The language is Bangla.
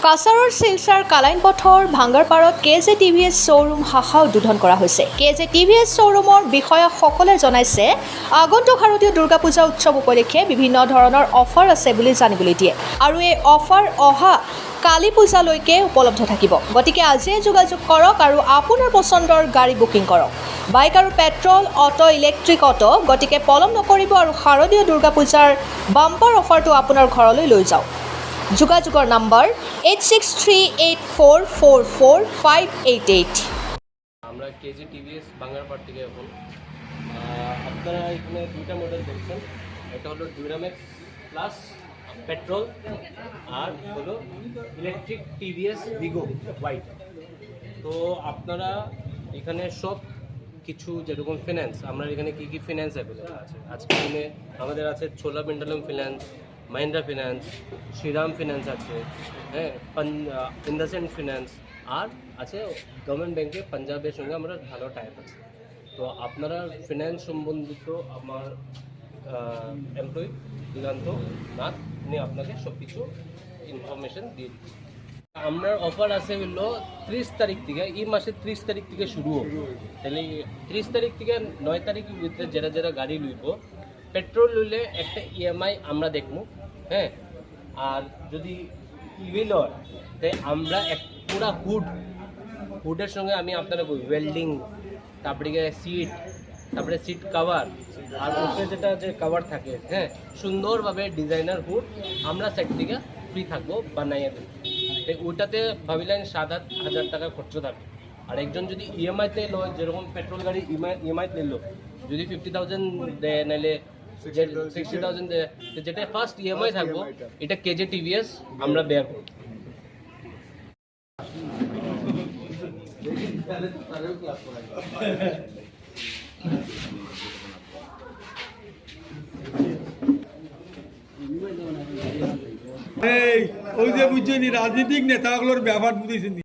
কাছাৰৰ শিলচাৰ কালাইন পথৰ ভাঙ্গাৰপাৰত কেজে টিভিএছ শ্ব'ৰুম শাখা উদ্বোধন কৰা হৈছে। কেজে টিভিএছ শ্ব'ৰুমৰ বিষয়াসকলে জনাইছে, আগন্তুক শাৰদীয় দুৰ্গা পূজা উৎসৱ উপলক্ষে বিভিন্ন ধৰণৰ অফাৰ আছে বুলি জানিবলৈ দিয়ে আৰু এই অফাৰ অহা কালী পূজালৈকে উপলব্ধ থাকিব। গতিকে আজিয়ে যোগাযোগ কৰক আৰু আপোনাৰ পচন্দৰ গাড়ী বুকিং কৰক। বাইক আৰু পেট্ৰল, অটো, ইলেক্ট্ৰিক অটো। গতিকে পলম নকৰিব আৰু শাৰদীয় দুৰ্গা পূজাৰ বাম্পাৰ অফাৰটো আপোনাৰ ঘৰলৈ লৈ যাওক। যোগাযোগৰ নাম্বার 8638444588। আমরা কেজি টিভিএস বাঙ্গারপাড় থেকে এখন আপনারা এখানে দুইটা মডেল দেখছেন, এটা হলো ডিউরামেক্স প্লাস পেট্রোল আর হলো ইলেকট্রিক টিভিএস ভিগো হোয়াইট। তো আপনারা এখানে সব কিছু যেরকম ফিন্যান্স, আমরা এখানে কী কী ফিন্যান্স অ্যাভেলেবল আছে আজকে দিনে আমাদের আছে Cholamandalam finance, Mahindra finance, Shriram finance আছে, হ্যাঁ, ইন্দাসেন্ড ফিন্যান্স, আর আছে গভর্নমেন্ট ব্যাংকে পাঞ্জাবের সঙ্গে আমরা ভালো টাইপ আছে। তো আপনারা ফিন্যান্স সম্বন্ধিত আমার এমপ্লয়ি দিগান্ত নাথ, উনি আপনাকে সব কিছু ইনফরমেশন দিয়ে দিচ্ছি। আপনার অফার আছে হলো 30 তারিখ থেকে, এই মাসের 30 তারিখ থেকে শুরু হবে। তাহলে 30 তারিখ থেকে 9 তারিখের ভিতরে যারা যারা গাড়ি লইব, পেট্রোল লইলে একটা ইএমআই আমরা দেখবো, হ্যাঁ। আর যদি ইভিল হয় তাই আমরা এক পুরা হুডের সঙ্গে আমি আপনারা বলি ওয়েল্ডিং, তারপরে সিট, তারপরে সিট কভার, আর উপরে যেটা যে কভার থাকে, হ্যাঁ, সুন্দরভাবে ডিজাইনার হুড আমরা সাইড থেকে ফ্রি থাকবো বানাইয়া দেবো। তাই ওইটাতে ভাবিলাম 7,000 টাকা খরচ থাকবে। আর একজন যদি ইএমআইতে লয়, যেরকম পেট্রোল গাড়ি ইএমআইতে নিল, যদি 50,000 দেয়, নাহলে 60,000 দেয়, যেটা ফার্স্ট ইএমআই থাকবো এটা কেজে টিভিএস আমরা বেয়ার করব। ওই যে বুঝছেন রাজনীতিক নেতাগুলোর ব্যাপার বুঝেছেন।